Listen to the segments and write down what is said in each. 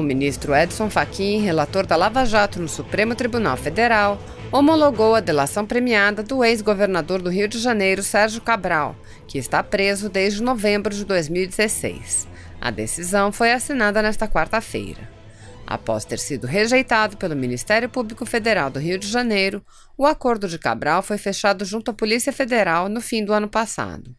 O ministro Edson Fachin, relator da Lava Jato no Supremo Tribunal Federal, homologou a delação premiada do ex-governador do Rio de Janeiro, Sérgio Cabral, que está preso desde novembro de 2016. A decisão foi assinada nesta quarta-feira. Após ter sido rejeitado pelo Ministério Público Federal do Rio de Janeiro, o acordo de Cabral foi fechado junto à Polícia Federal no fim do ano passado.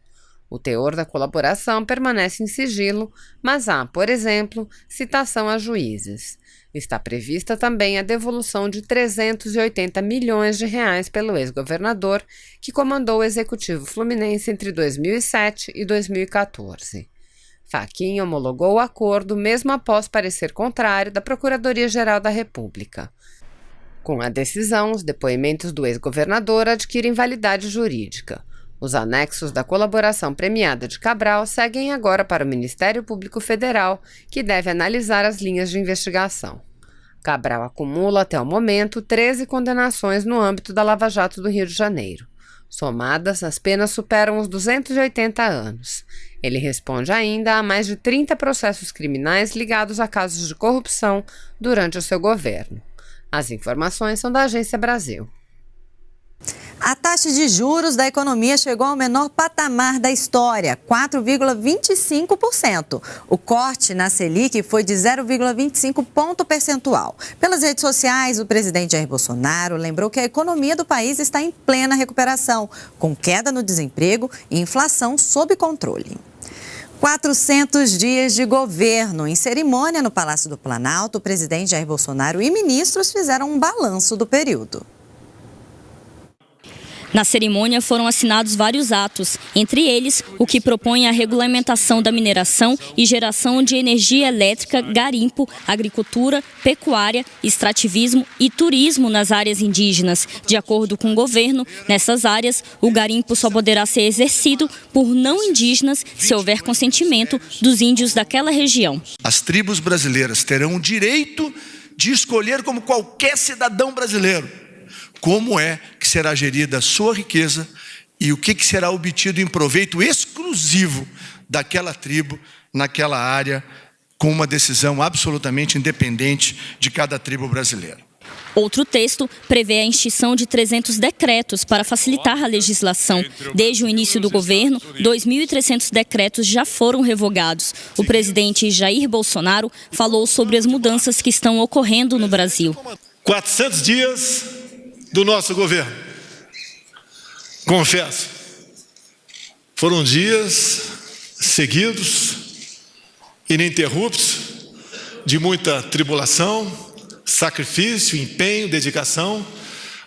O teor da colaboração permanece em sigilo, mas há, por exemplo, citação a juízes. Está prevista também a devolução de 380 milhões de reais pelo ex-governador, que comandou o Executivo Fluminense entre 2007 e 2014. Fachin homologou o acordo mesmo após parecer contrário da Procuradoria-Geral da República. Com a decisão, os depoimentos do ex-governador adquirem validade jurídica. Os anexos da colaboração premiada de Cabral seguem agora para o Ministério Público Federal, que deve analisar as linhas de investigação. Cabral acumula até o momento 13 condenações no âmbito da Lava Jato do Rio de Janeiro. Somadas, as penas superam os 280 anos. Ele responde ainda a mais de 30 processos criminais ligados a casos de corrupção durante o seu governo. As informações são da Agência Brasil. A taxa de juros da economia chegou ao menor patamar da história, 4,25%. O corte na Selic foi de 0,25 ponto percentual. Pelas redes sociais, o presidente Jair Bolsonaro lembrou que a economia do país está em plena recuperação, com queda no desemprego e inflação sob controle. 400 dias de governo. Em cerimônia no Palácio do Planalto, o presidente Jair Bolsonaro e ministros fizeram um balanço do período. Na cerimônia foram assinados vários atos, entre eles o que propõe a regulamentação da mineração e geração de energia elétrica, garimpo, agricultura, pecuária, extrativismo e turismo nas áreas indígenas. De acordo com o governo, nessas áreas, o garimpo só poderá ser exercido por não indígenas se houver consentimento dos índios daquela região. As tribos brasileiras terão o direito de escolher, como qualquer cidadão brasileiro, como é que será gerida a sua riqueza e o que será obtido em proveito exclusivo daquela tribo, naquela área, com uma decisão absolutamente independente de cada tribo brasileira. Outro texto prevê a extinção de 300 decretos para facilitar a legislação. Desde o início do governo, 2.300 decretos já foram revogados. O presidente Jair Bolsonaro falou sobre as mudanças que estão ocorrendo no Brasil. 400 dias do nosso governo. Confesso, foram dias seguidos, ininterruptos, de muita tribulação, sacrifício, empenho, dedicação,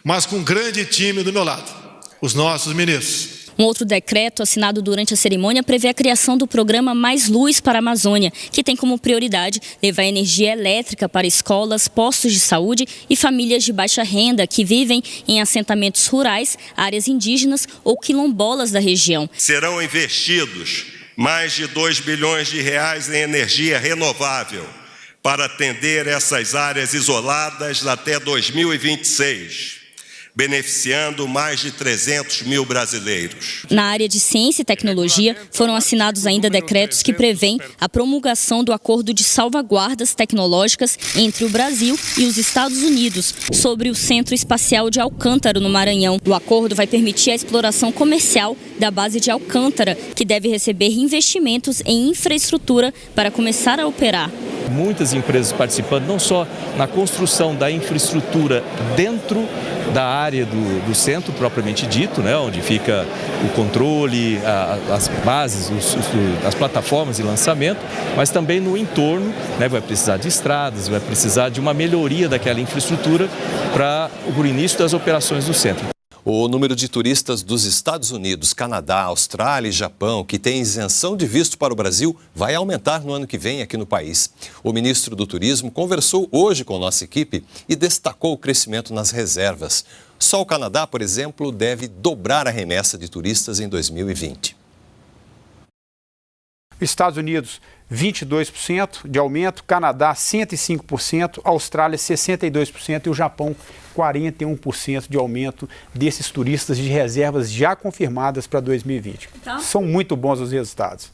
mas com um grande time do meu lado, os nossos ministros. Um outro decreto assinado durante a cerimônia prevê a criação do programa Mais Luz para a Amazônia, que tem como prioridade levar energia elétrica para escolas, postos de saúde e famílias de baixa renda que vivem em assentamentos rurais, áreas indígenas ou quilombolas da região. Serão investidos mais de 2 bilhões de reais em energia renovável para atender essas áreas isoladas até 2026. Beneficiando mais de 300 mil brasileiros. Na área de ciência e tecnologia, foram assinados ainda decretos que prevêem a promulgação do Acordo de Salvaguardas Tecnológicas entre o Brasil e os Estados Unidos sobre o Centro Espacial de Alcântara, no Maranhão. O acordo vai permitir a exploração comercial da base de Alcântara, que deve receber investimentos em infraestrutura para começar a operar. Muitas empresas participando, não só na construção da infraestrutura dentro da área do centro propriamente dito, né, onde fica o controle, as bases, as plataformas de lançamento, mas também no entorno, né, vai precisar de estradas, vai precisar de uma melhoria daquela infraestrutura para o início das operações do centro. O número de turistas dos Estados Unidos, Canadá, Austrália e Japão que têm isenção de visto para o Brasil vai aumentar no ano que vem aqui no país. O ministro do Turismo conversou hoje com nossa equipe e destacou o crescimento nas reservas. Só o Canadá, por exemplo, deve dobrar a remessa de turistas em 2020. Estados Unidos, 22% de aumento, Canadá, 105%, Austrália, 62% e o Japão, 41% de aumento desses turistas de reservas já confirmadas para 2020. Então, são muito bons os resultados.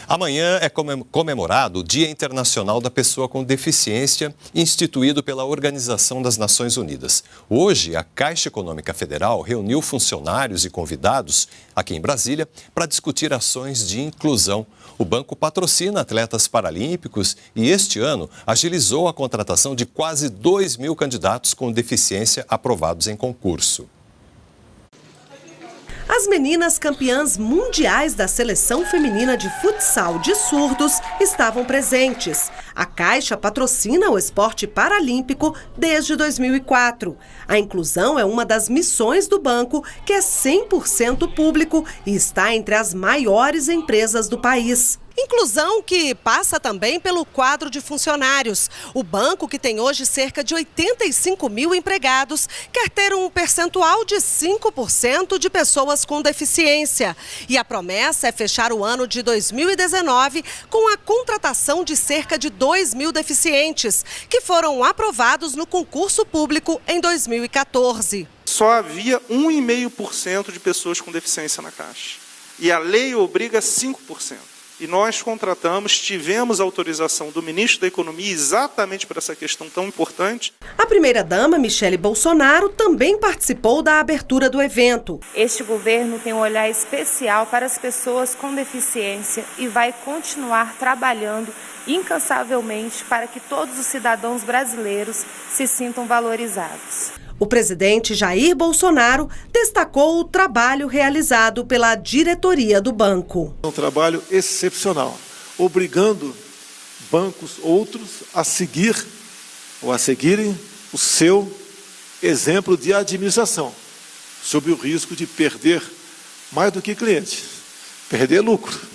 Amanhã é comemorado o Dia Internacional da Pessoa com Deficiência, instituído pela Organização das Nações Unidas. Hoje, a Caixa Econômica Federal reuniu funcionários e convidados aqui em Brasília para discutir ações de inclusão. O banco patrocina atletas paralímpicos e este ano agilizou a contratação de quase 2.000 candidatos com deficiência aprovados em concurso. As meninas campeãs mundiais da seleção feminina de futsal de surdos estavam presentes. A Caixa patrocina o esporte paralímpico desde 2004. A inclusão é uma das missões do banco, que é 100% público e está entre as maiores empresas do país. Inclusão que passa também pelo quadro de funcionários. O banco, que tem hoje cerca de 85 mil empregados, quer ter um percentual de 5% de pessoas com deficiência. E a promessa é fechar o ano de 2019 com a contratação de cerca de 2.000 deficientes, que foram aprovados no concurso público em 2014. Só havia 1,5% de pessoas com deficiência na Caixa. E a lei obriga 5%. E nós contratamos, tivemos autorização do ministro da Economia exatamente para essa questão tão importante. A primeira-dama, Michele Bolsonaro, também participou da abertura do evento. Este governo tem um olhar especial para as pessoas com deficiência e vai continuar trabalhando incansavelmente para que todos os cidadãos brasileiros se sintam valorizados. O presidente Jair Bolsonaro destacou o trabalho realizado pela diretoria do banco. É um trabalho excepcional, obrigando bancos outros a seguir ou a seguirem o seu exemplo de administração, sob o risco de perder mais do que cliente, perder lucro.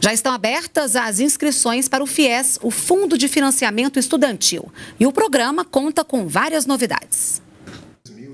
Já estão abertas as inscrições para o FIES, o Fundo de Financiamento Estudantil. E o programa conta com várias novidades.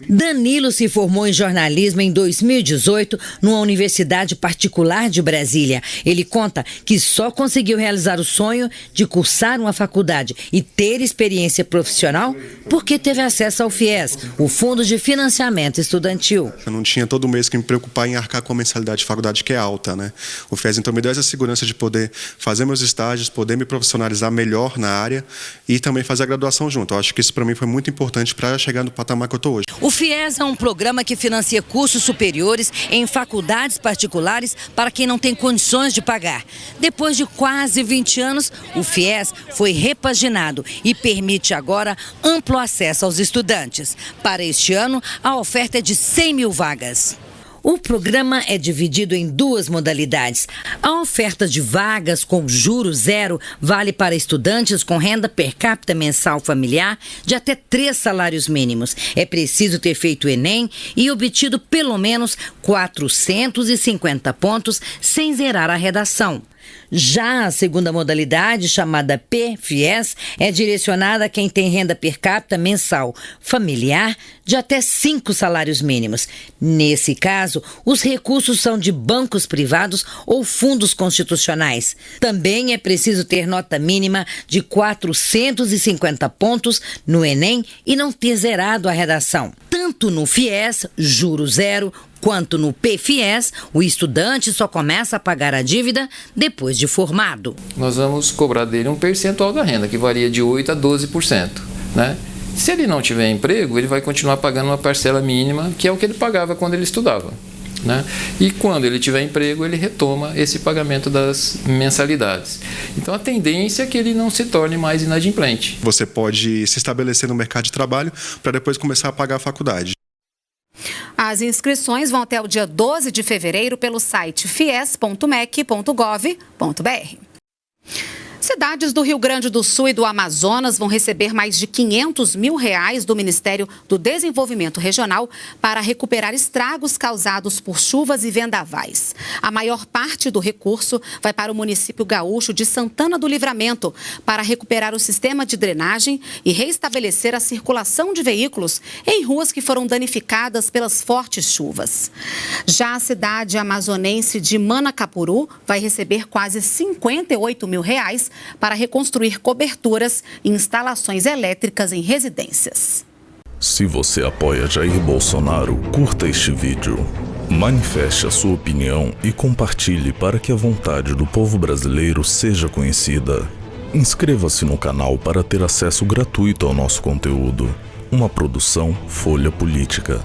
Danilo se formou em jornalismo em 2018 numa universidade particular de Brasília. Ele conta que só conseguiu realizar o sonho de cursar uma faculdade e ter experiência profissional porque teve acesso ao FIES, o Fundo de Financiamento Estudantil. Eu não tinha todo mês que me preocupar em arcar com a mensalidade de faculdade, que é alta, né? O FIES então me deu essa segurança de poder fazer meus estágios, poder me profissionalizar melhor na área e também fazer a graduação junto. Eu acho que isso para mim foi muito importante para chegar no patamar que eu estou hoje. O FIES é um programa que financia cursos superiores em faculdades particulares para quem não tem condições de pagar. Depois de quase 20 anos, o FIES foi repaginado e permite agora amplo acesso aos estudantes. Para este ano, a oferta é de 100.000 vagas. O programa é dividido em duas modalidades. A oferta de vagas com juros zero vale para estudantes com renda per capita mensal familiar de até 3 salários mínimos. É preciso ter feito o Enem e obtido pelo menos 450 pontos sem zerar a redação. Já a segunda modalidade, chamada PFIES, é direcionada a quem tem renda per capita mensal familiar de até 5 salários mínimos. Nesse caso, os recursos são de bancos privados ou fundos constitucionais. Também é preciso ter nota mínima de 450 pontos no Enem e não ter zerado a redação. Tanto no FIES, juro zero, quanto no PFIES, o estudante só começa a pagar a dívida depois de formado. Nós vamos cobrar dele um percentual da renda, que varia de 8% a 12%. Né? Se ele não tiver emprego, ele vai continuar pagando uma parcela mínima, que é o que ele pagava quando ele estudava. Né? E quando ele tiver emprego, ele retoma esse pagamento das mensalidades. Então a tendência é que ele não se torne mais inadimplente. Você pode se estabelecer no mercado de trabalho para depois começar a pagar a faculdade. As inscrições vão até o dia 12 de fevereiro pelo site fies.mec.gov.br. Cidades do Rio Grande do Sul e do Amazonas vão receber mais de R$500 mil do Ministério do Desenvolvimento Regional para recuperar estragos causados por chuvas e vendavais. A maior parte do recurso vai para o município gaúcho de Santana do Livramento para recuperar o sistema de drenagem e reestabelecer a circulação de veículos em ruas que foram danificadas pelas fortes chuvas. Já a cidade amazonense de Manacapuru vai receber quase R$58 mil para reconstruir coberturas e instalações elétricas em residências. Se você apoia Jair Bolsonaro, curta este vídeo. Manifeste a sua opinião e compartilhe para que a vontade do povo brasileiro seja conhecida. Inscreva-se no canal para ter acesso gratuito ao nosso conteúdo. Uma produção Folha Política.